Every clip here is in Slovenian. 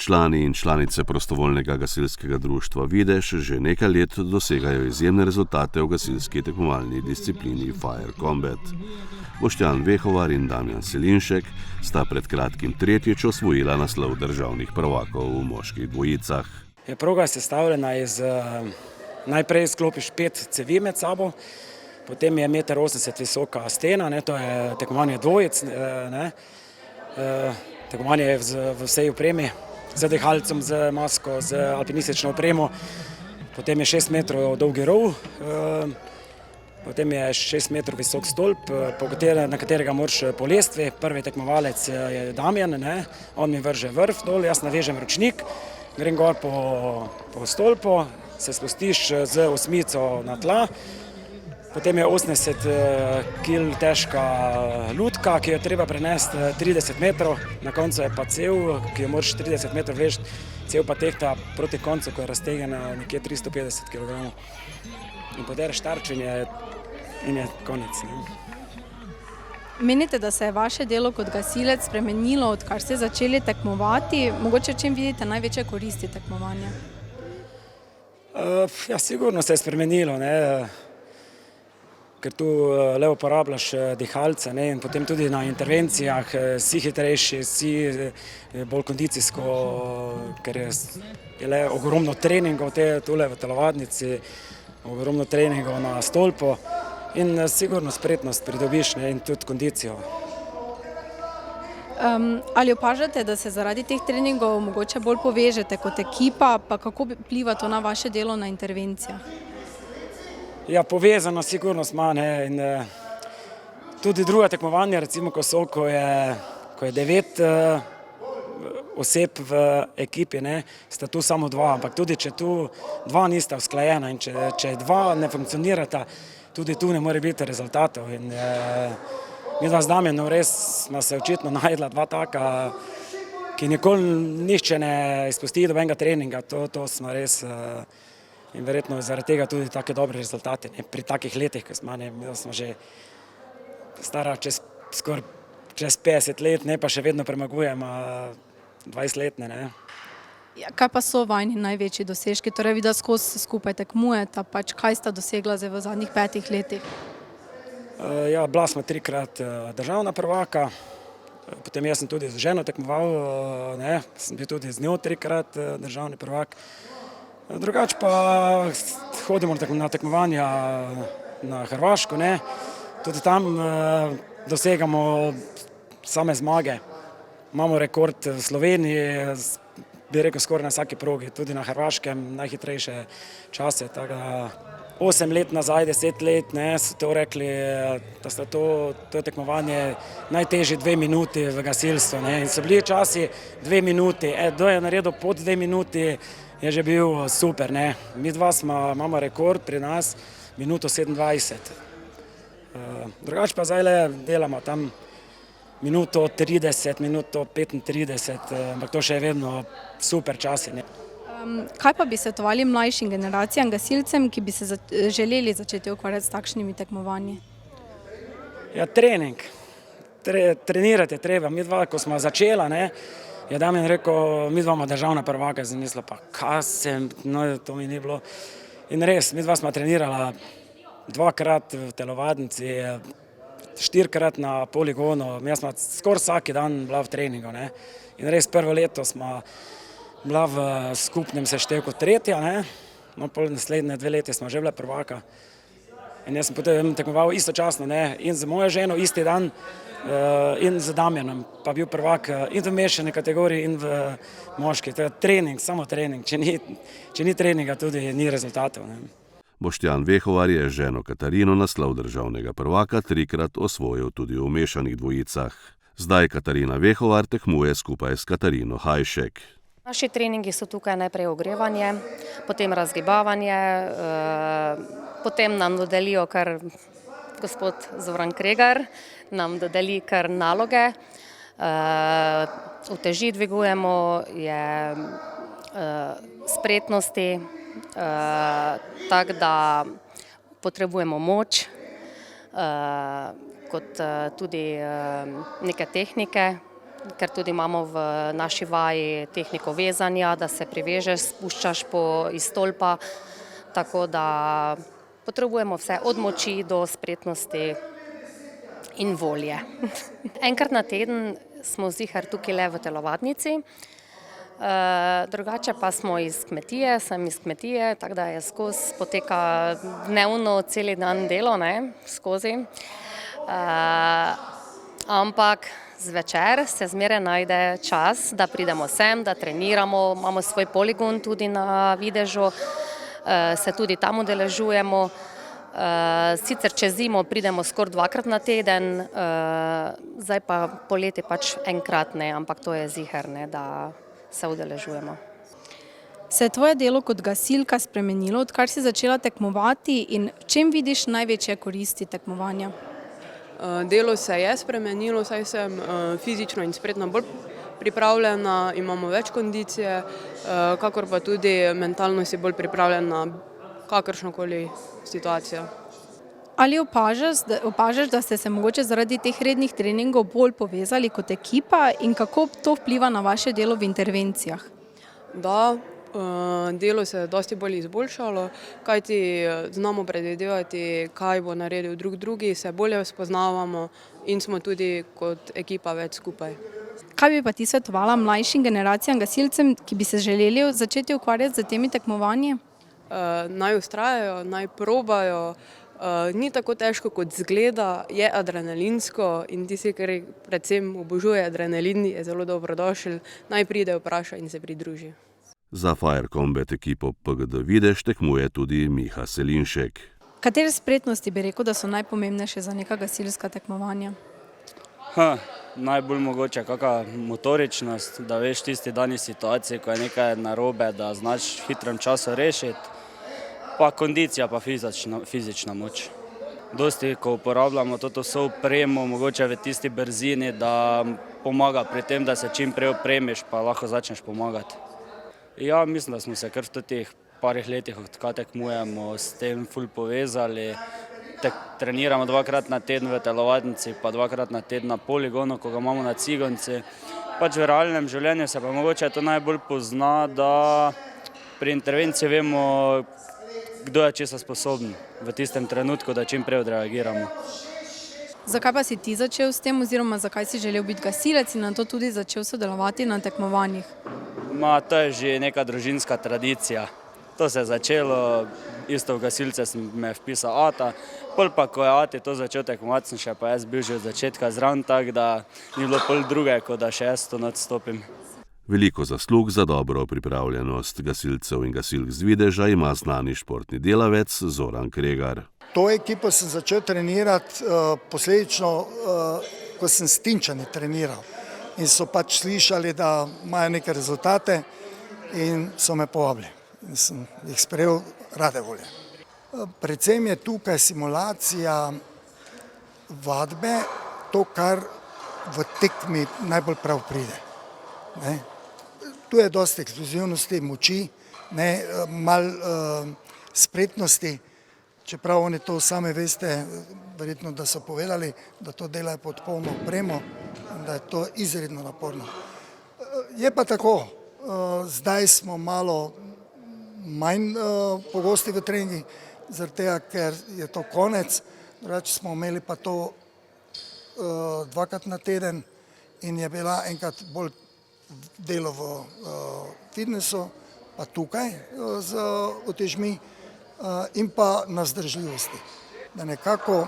Člani in članice prostovoljnega gasilskega društva Videž že nekaj let dosegajo izjemne rezultate v gasilski tekmovalni disciplini Fire Combat. Boštjan Vehovar in Damjan Selinšek sta pred kratkim tretjič osvojila naslov državnih prvakov v moških dvojicah. Proga je sestavljena iz, najprej sklopiš 5 cevi med sabo, potem je 1,80 m visoka stena, to je tekmovanje dvojic, tekmovanje je v vsej opremi, z dihalcem, z masko, z alpinistično opremo, potem je 6 metrov dolgi rov, potem je 6 metrov visok stolp, na katerega moraš po lestvi. Prvi tekmovalec je Damjan, on mi vrže vrv dol, jaz navežem ročnik, grem gor po stolpu, se spustiš z osmico na tla, potem je 80 kg težka lutka, ki jo treba prenesti 30 metrov, na koncu je pa cev, ki jo moraš 30 metrov vleči, cev pa tehta proti koncu, ko je raztegnjena nekje 350 kg. In potem štarčenje in je konec. Menite, da se je vaše delo kot gasilec spremenilo, odkar ste začeli tekmovati? Mogoče čem vidite največje koristi tekmovanja? Ja, sigurno se je spremenilo, ker tu le uporabljaš dihalce in potem tudi na intervencijah si hitrejši, si bolj kondicijsko, ker je le ogromno treningov tule v telovadnici, ogromno treningov na stolpu in sigurno spretnost pridobiš in tudi kondicijo. Ali opažate, da se zaradi teh treningov mogoče bolj povežete kot ekipa, pa kako vpliva to na vaše delo na intervencijah? Ja, povezano sigurno smo, in tudi druga tekmovanja, recimo ko je 9 oseb v ekipi, sta tu samo 2, ampak tudi če tu 2 nista usklajena in če 2 ne funkcionirata, tudi tu ne more biti rezultatov. In midva z Damjanom res smo se očitno najdla 2 taka, ki nikoli nihče ne izpusti dobenega treninga, to smo res. In verjetno zaradi tega tudi take dobre rezultate pri takih letih, ko smo že stara skoraj čez 50 let, pa še vedno premagujemo 20-letne. Kaj pa so vajni največji dosežki? Torej vidva skozi skupaj tekmujeta, kaj sta dosegla zdaj v zadnjih 5 letih? Ja, bila smo 3-krat državna prvaka, potem jaz sem tudi z ženo tekmoval, sem bil tudi z njo 3-krat državni prvak. Drugače pa hodimo na tekmovanja na Hrvaško, tudi tam dosegamo same zmage. Imamo rekord v Sloveniji, bi rekel skoraj na vsaki progi, tudi na Hrvaškem najhitrejše čase. 8 let nazaj, 10 let so to rekli, da sta to tekmovanje najtežji 2 minuti v gasilstvu. In so bili časi 2 minuti, kdo je naredil pod 2 minuti, je že bil super. Mi dva imamo rekord pri nas, minuto 27. Drugače pa zdaj le delamo tam minuto 30, minuto 35, ampak to še je vedno super časi. Kaj pa bi svetovali mlajšim generacijam, gasilcem, ki bi se želeli začeti ukvarjati s takšnimi tekmovanji? Ja, trening. Trenirati je treba. Mi dva, ko smo začela, je Damjan rekel, mi dva ima državna prvaka, sem mislila, pa kaj sem, to mi ni bilo. In res, mi dva smo trenirala 2-krat v telovadnici, 4-krat na poligonu, jaz smo skoraj vsak dan bila v treningu. In res prvo leto smo bila v skupnem seštevku 3, pol naslednje 2 leti smo že bila prvaka. In jaz sem potem tekmoval istočasno, in z mojo ženo isti dan, in z Damjanom, pa bil prvak in v mešani kategoriji in v moški. To je trening, samo trening, če ni treninga, tudi ni rezultatov. Boštjan Vehovar je ženo Katarino naslov državnega prvaka 3-krat osvojil tudi v mešanih dvojicah. Zdaj Katarina Vehovar tekmuje skupaj s Katarino Hajšek. Naši treningi so tukaj najprej ogrevanje, potem razgibavanje, potem nam dodelijo kar gospod Zoran Kregar, nam dodeli kar naloge, uteži dvigujemo, je spretnosti, tako da potrebujemo moč, kot tudi neke tehnike, ker tudi imamo v naši vaji tehniko vezanja, da se privežeš, spuščaš iz stolpa, tako da potrebujemo vse od moči do spretnosti in volje. Enkrat na teden smo ziher tukaj le v telovadnici, drugače pa smo iz kmetije, sem iz kmetije, tako da je skozi poteka dnevno celi dan delo, ne, skozi. Ampak zvečer se zmeraj najde čas, da pridemo sem, da treniramo, imamo svoj poligon tudi na Videžu, se tudi tam udeležujemo. Sicer čez zimo pridemo skoraj 2-krat na teden, zdaj pa poleti pač enkrat ne, ampak to je ziher, ne, da se udeležujemo. Se je tvoje delo kot gasilka spremenilo, odkar si začela tekmovati in v čem vidiš največje koristi tekmovanja? Delo se je spremenilo, saj sem fizično in spretno bolj pripravljena, imamo več kondicije, kakor pa tudi mentalno si bolj pripravljen na kakršnokoli situacijo. Ali opažaš, da ste se mogoče zaradi teh rednih treningov bolj povezali kot ekipa in kako to vpliva na vaše delo v intervencijah? Da, delo se je dosti bolj izboljšalo, kajti znamo predvidevati, kaj bo naredil drugi, se bolje spoznavamo in smo tudi kot ekipa več skupaj. Kaj bi pa ti svetovala mlajšim generacijam gasilcem, ki bi se želeli začeti ukvarjati z temi tekmovanji? Naj vztrajajo, naj probajo, ni tako težko kot zgleda, je adrenalinsko in tisti, ki predvsem obožuje adrenalin, je zelo dobrodošel, naj pride, vpraša in se pridruži. Za Fire Combat ekipo PGD Videž tekmuje tudi Miha Selinšek. Katere spretnosti bi rekel, da so najpomembnejše za neka gasilska tekmovanja? Najbolj mogoče kakšna motoričnost, da veš tisti dani situaciji, ko je nekaj narobe, da znaš v hitrem času rešiti, pa kondicija pa fizična moč. Dosti, ko uporabljamo toto vso opremo, mogoče v tisti brzini, da pomaga pri tem, da se čim prej opremiš, pa lahko začneš pomagati. Ja, mislim, da smo se kar v teh parih letih, odkar tekmujemo, s tem ful povezali. Treniramo 2-krat na teden v telovadnici, pa 2-krat na teden na poligonu, ko ga imamo na Cigonci. Pač v realnem življenju se pa mogoče to najbolj pozna, da pri intervenciji vemo, kdo je česa sposoben v tistem trenutku, da čim prej odreagiramo. Zakaj pa si ti začel s tem oziroma zakaj si želel biti gasilec in nato tudi začel sodelovati na tekmovanjih? To je že neka družinska tradicija. To se je začelo, isto v gasilce sem me vpisal ata, pol pa ko je ati to začel tekmovati, sem še pa jaz bil že od začetka zraven, tako da ni bilo pol druge, kot da še jaz to noč stopim. Veliko zaslug za dobro pripravljenost gasilcev in gasilk z Videža ima znani športni delavec Zoran Kregar. To ekipo sem začel trenirati posledično, ko sem s Tinčani treniral in so pač slišali, da imajo neke rezultate in so me povabili. In sem jih sprejel rade volje. Predvsem je tukaj simulacija vadbe, to, kar v tekmi najbolj prav pride. Tu je dosti eksplozivnosti, moči, malo spretnosti, čeprav oni to sami veste, verjetno, da so povedali, da to delajo pod polno opremo in da je to izredno naporno. Je pa tako, zdaj smo malo manj pogosti v treningih, zaradi tega, ker je to konec, drugače smo imeli pa to 2-krat na teden in je bila enkrat bolj delo v fitnessu, pa tukaj z utežmi in pa na vzdržljivosti. Da nekako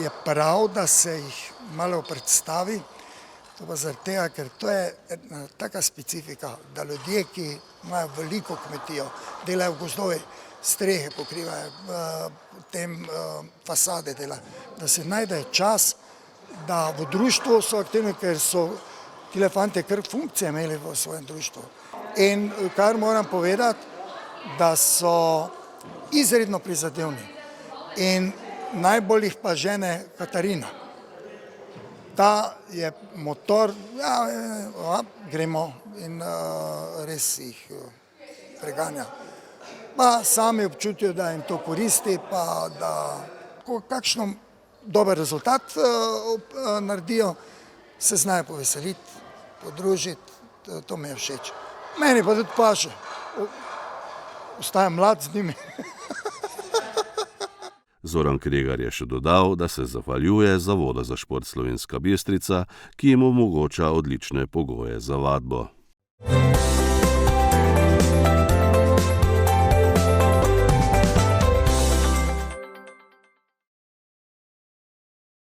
je prav, da se jih malo predstavi, to pa zaradi tega, ker to je ena taka specifika, da ljudje, ki imajo veliko kmetijo, delajo v gozdovi, strehe pokrivajo, potem fasade delajo, da se najde čas, da v društvu so aktivni, ker so tile fantje kar funkcije imeli v svojem društvu. In kar moram povedati, da so izredno prizadevni in najbolj jih pa žene Katarina. Ta je motor, gremo in res jih preganja. Pa sami občutijo, da jim to koristi, pa da kakšno dober rezultat naredijo, se znajo poveseliti podružiti, to mi je všeč. Meni pa tudi paše. Ostajam mlad z njimi. Zoran Kregar je še dodal, da se zahvaljuje Zavodu za šport Slovenska Bistrica, ki jim omogoča odlične pogoje za vadbo.